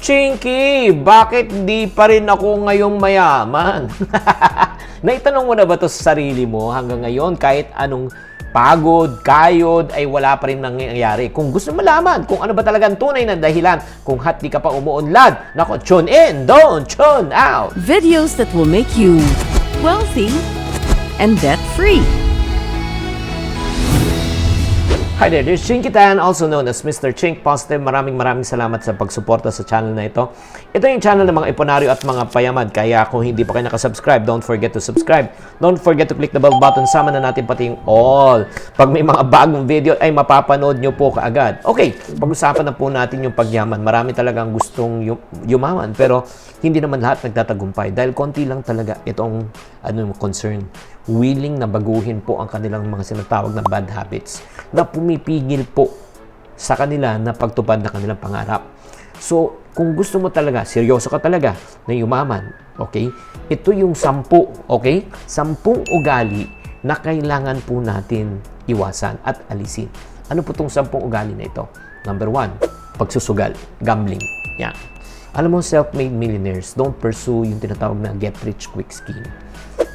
Chinky, bakit di pa rin ako ngayong mayaman? Naitanong mo na ba to sa sarili mo hanggang ngayon kahit anong pagod, kayod ay wala pa rin nangyayari? Kung gusto malaman kung ano ba talagang tunay na dahilan kung di ka pa umuunlad, nako, tune in, don't tune out! Videos that will make you wealthy and debt-free. Hi there, this is Chinky Tan, also known as Mr. Chink Positive. Maraming salamat sa pagsuporta sa channel na ito. Ito yung channel ng mga iponaryo at mga payaman. Kaya kung hindi pa kayo nakasubscribe, don't forget to subscribe. Don't forget to click the bell button. Sama na natin pati yung all. Pag may mga bagong video ay mapapanood nyo po kaagad. Okay, pag-usapan na po natin yung pagyaman. Marami talagang gustong yumaman, pero hindi naman lahat nagtatagumpay. Dahil konti lang talaga itong concern. Willing na baguhin po ang kanilang mga sinatawag na bad habits na pumipigil po sa kanila na pagtupad na kanilang pangarap. So, kung gusto mo talaga, seryoso ka talaga na yumaman, okay? Ito yung 10, okay? 10 ugali na kailangan po natin iwasan at alisin. Ano po itong 10 ugali na ito? Number 1, pagsusugal, gambling. Yan. Alam mo, self-made millionaires don't pursue yung tinatawag na get-rich-quick scheme.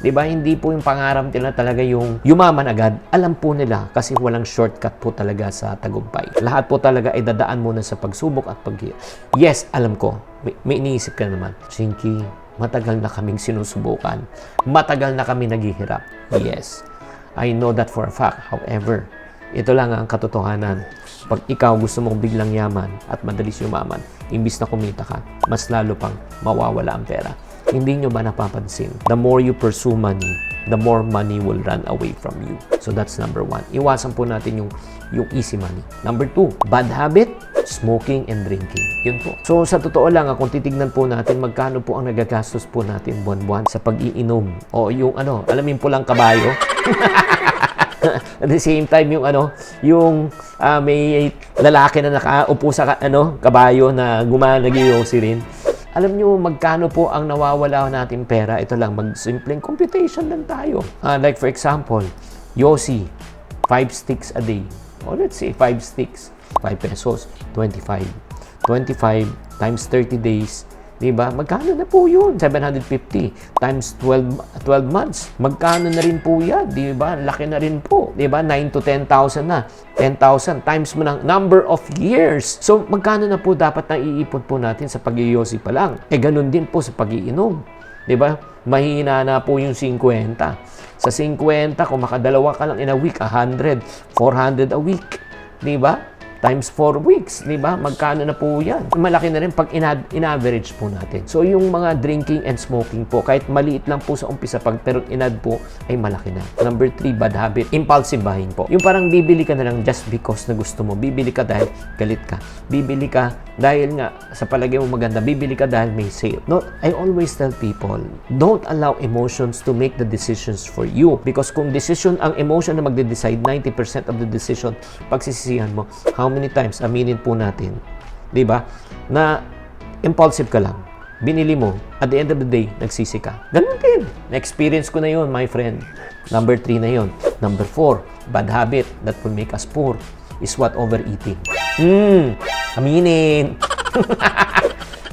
Diba? Hindi po yung pangarap nila talaga yung yumaman agad. Alam po nila kasi walang shortcut po talaga sa tagumpay. Lahat po talaga ay dadaan muna sa pagsubok at paghihirap. Yes, alam ko. May iniisip ka naman. Chinky, matagal na kaming sinusubukan. Matagal na kami naghihirap. Yes, I know that for a fact. However, ito lang ang katotohanan. Pag ikaw gusto mong biglang yaman at madalis yumaman, imbis na kumita ka, mas lalo pang mawawala ang pera. Hindi nyo ba napapansin? The more you pursue money, the more money will run away from you. So that's number 1. Iwasan po natin yung easy money. Number 2, bad habit, smoking and drinking. Yun po. So sa totoo lang, kung titignan po natin magkano po ang nagagastos po natin buwan-buwan sa pag-iinom. O yung alamin po lang kabayo. At the same time, may lalaki na nakaupo sa kabayo na nag-iyosi rin. Alam nyo, magkano po ang nawawala natin pera? Ito lang, mag-simpleng computation lang tayo. Like for example, Yossi, 5 sticks a day. O let's say 5 sticks, 5 pesos, 25. 25 times 30 days, diba? Magkano na po yun? 750 times 12 months. Magkano na rin po yan? Diba? Laki na rin po. Diba? 9 to 10,000 na. 10,000 times mo ng number of years. So, magkano na po dapat na iipon po natin sa pag-iyosi pa lang? Ganun din po sa pag-iinom. Diba? Mahina na po yung 50. Sa 50, kung makadalawa ka lang in a week, 100, 400 a week. Diba? Times 4 weeks, di ba? Magkano na po yan? Malaki na rin pag in-average po natin. So, yung mga drinking and smoking po, kahit maliit lang po sa umpisa, pero in-add po, ay malaki na. Number 3, bad habit, impulsive buying po. Yung parang bibili ka na lang just because na gusto mo. Bibili ka dahil galit ka. Bibili ka dahil nga sa palagay mo maganda. Bibili ka dahil may sale. No, I always tell people, don't allow emotions to make the decisions for you. Because kung ang emotion na magde-decide, 90% of the decision, pagsisisihan mo, how many times aminin po natin, di ba, na impulsive ka lang, binili mo, at the end of the day, nagsisi ka. Ganun din. Na-experience ko na yun, my friend. Number 3 na yun. Number 4, bad habit that will make us poor is what? Overeating. Aminin.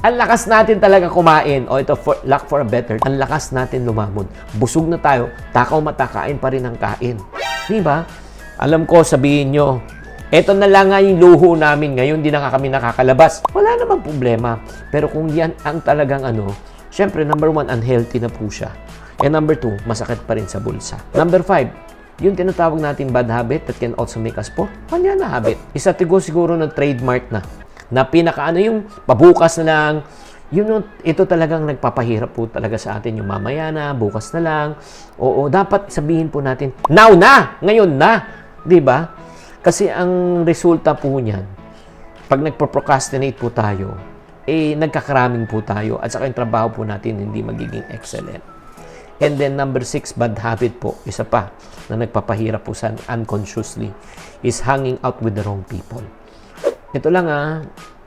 Ang lakas natin talaga kumain. O ito, lack for a better, ang lakas natin lumamon. Busog na tayo, takaw mata, kain pa rin ang kain. Di ba? Alam ko, sabihin nyo, eto na lang nga yung luho namin ngayon, di na kami nakakalabas. Wala namang problema. Pero kung yan ang talagang syempre, number 1, unhealthy na po siya. And number 2, masakit pa rin sa bulsa. Number 5, yung tinatawag natin bad habit that can also make us poor. Kanya na habit. Isa siguro na trademark na pinaka yung pabukas na lang. Ito talagang nagpapahirap po talaga sa atin yung mamaya na, bukas na lang. Oo, dapat sabihin po natin, now na! Ngayon na! Di ba? Kasi ang resulta po niyan, pag nagpo-procrastinate po tayo, nagkakaraming po tayo at saka yung trabaho po natin hindi magiging excellent. And then number 6, bad habit po, isa pa na nagpapahirap po sa unconsciously, is hanging out with the wrong people. Ito lang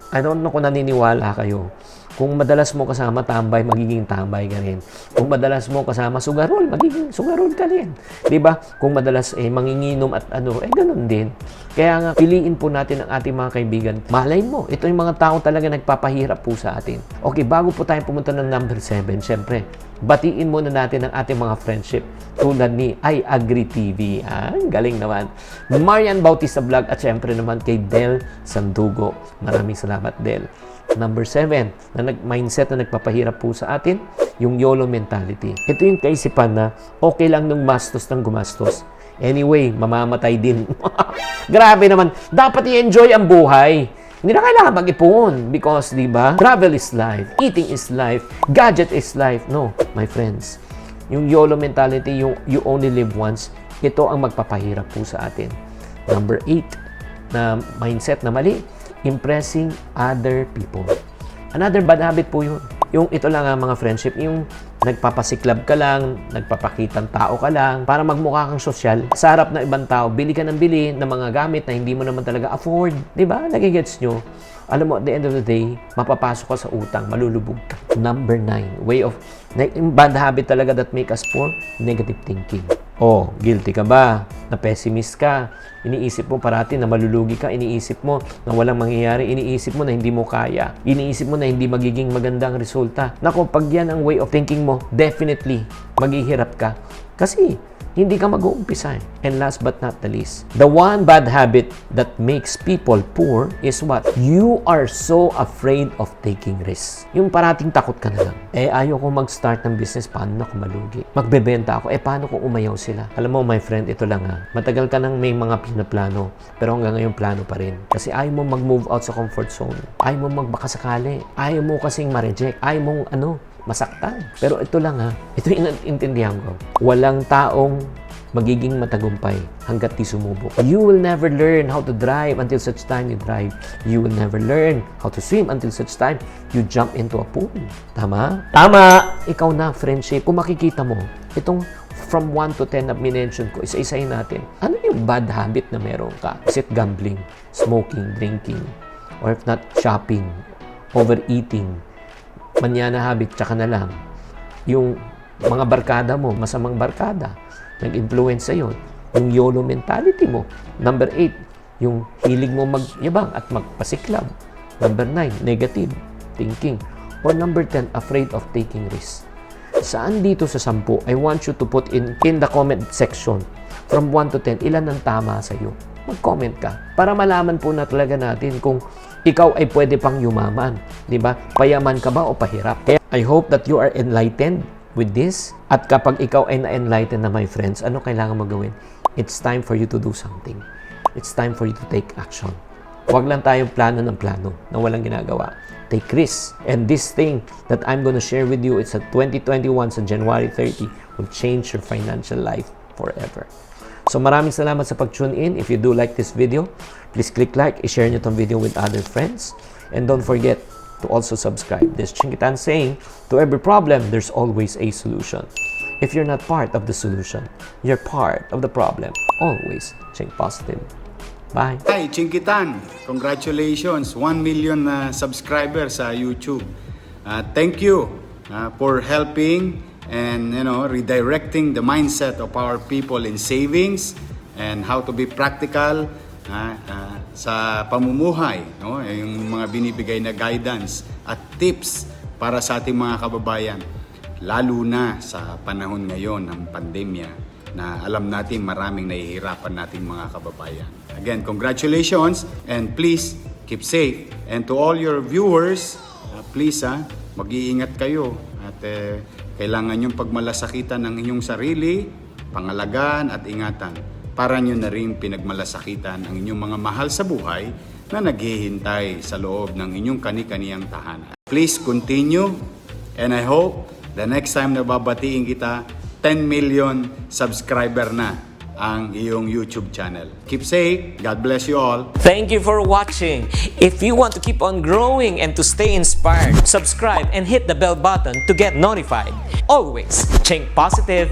I don't know kung naniniwala kayo. Kung madalas mo kasama tambay, magiging tambay ka rin. Kung madalas mo kasama sugarol, magiging sugarol ka rin. Diba? Kung madalas manginginom at ganun din. Kaya nga, piliin po natin ang ating mga kaibigan. Malay mo, ito yung mga tao talaga nagpapahirap po sa atin. Okay, bago po tayo pumunta ng number 7, syempre, batiin muna natin ang ating mga friendship tulad ni I Agree TV. Galing naman. Marian Bautista Vlog at syempre naman kay Del Sandugo. Maraming salamat, Del. Number 7, mindset na nagpapahirap po sa atin, yung YOLO mentality. Ito yung kaisipan na okay lang nung mastos ng gumastos. Anyway, mamamatay din. Grabe naman. Dapat i-enjoy ang buhay. Hindi na kailangan mag-ipon because, di ba, travel is life, eating is life, gadget is life. No, my friends. Yung YOLO mentality, yung you only live once, ito ang magpapahirap po sa atin. Number 8 na mindset na mali, impressing other people. Another bad habit po yun. Yung ito lang ang mga friendship, yung nagpapasiklab ka lang, nagpapakitang tao ka lang, para magmukha kang sosyal. Sa harap ng ibang tao, bili ka ng bili ng mga gamit na hindi mo naman talaga afford. Diba? Nagigets nyo? Alam mo, at the end of the day, mapapasok ka sa utang, malulubog ka. Number 9, bad habit talaga that make us poor, negative thinking. Oh, guilty ka ba? Na pessimist ka? Iniisip mo parati na malulugi ka? Iniisip mo na walang mangyayari? Iniisip mo na hindi mo kaya? Iniisip mo na hindi magiging magandang resulta? Naku, pag yan ang way of thinking mo, definitely, maghihirap ka. Kasi, hindi ka mag-uumpisa. And last but not the least, the one bad habit that makes people poor is what? You are so afraid of taking risks. Yung parating takot ka na lang. Ayaw ko mag-start ng business, paano na kung malugi? Magbebenta ako, paano kung umayaw sila? Alam mo, my friend, ito lang matagal ka nang may mga pinaplano, pero hanggang ngayon plano pa rin. Kasi ayaw mo mag-move out sa comfort zone. Ayaw mo magbakasakali. Ayaw mo kasing ma-reject. Ayaw mong masaktan. Pero ito lang ito yung intindihan ko. Walang taong magiging matagumpay hanggat di sumubok. You will never learn how to drive until such time you drive. You will never learn how to swim until such time you jump into a pool. Tama? Tama! Ikaw na, friendship. Kung makikita mo, itong from 1 to 10 na minention ko, isa-isayin natin. Ano yung bad habit na meron ka? Is it gambling, smoking, drinking, or if not, shopping, overeating, manyana habit, tsaka na lang. Yung mga barkada mo, masamang barkada, nag-influence sa'yo. Yung YOLO mentality mo. Number 8, yung hilig mo magyabang at magpasiklab. Number 9, negative thinking. Or number 10, afraid of taking risks. Saan dito sa 10, I want you to put in the comment section from 1 to 10, ilan ang tama sa'yo. Mag-comment ka para malaman po na talaga natin kung ikaw ay pwede pang yumaman. Diba? Payaman ka ba o pahirap? Kaya I hope that you are enlightened with this. At kapag ikaw ay na-enlighten na, my friends, ano kailangan mo gawin? It's time for you to do something. It's time for you to take action. Huwag lang tayong plano ng plano na walang ginagawa. Take risks. And this thing that I'm gonna share with you, it's a 2021 sa January 30, will change your financial life forever. So maraming salamat sa pag-tune in. If you do like this video, please click like, i-share nyo itong video with other friends. And don't forget to also subscribe. This Chinkitan saying, to every problem, there's always a solution. If you're not part of the solution, you're part of the problem. Always think positive. Bye. Hi, Chinkitan. Congratulations. 1 million subscribers sa YouTube. Thank you for helping and redirecting the mindset of our people in savings and how to be practical sa pamumuhay, yung mga binibigay na guidance at tips para sa ating mga kababayan, lalo na sa panahon ngayon ng pandemya na alam natin maraming nahihirapan nating mga kababayan. Again, congratulations and please keep safe. And to all your viewers, please mag-iingat kayo at kailangan yung pagmalasakitan ng inyong sarili, pangalagaan at ingatan para nyo na rin pinagmalasakitan ang inyong mga mahal sa buhay na naghihintay sa loob ng inyong kani-kaniyang tahanan. Please continue and I hope the next time na babatiin kita, 10 million subscriber na ang iyong YouTube channel. Keep safe. God bless you all. Thank you for watching. If you want to keep on growing and to stay inspired, subscribe and hit the bell button to get notified. Always think positive.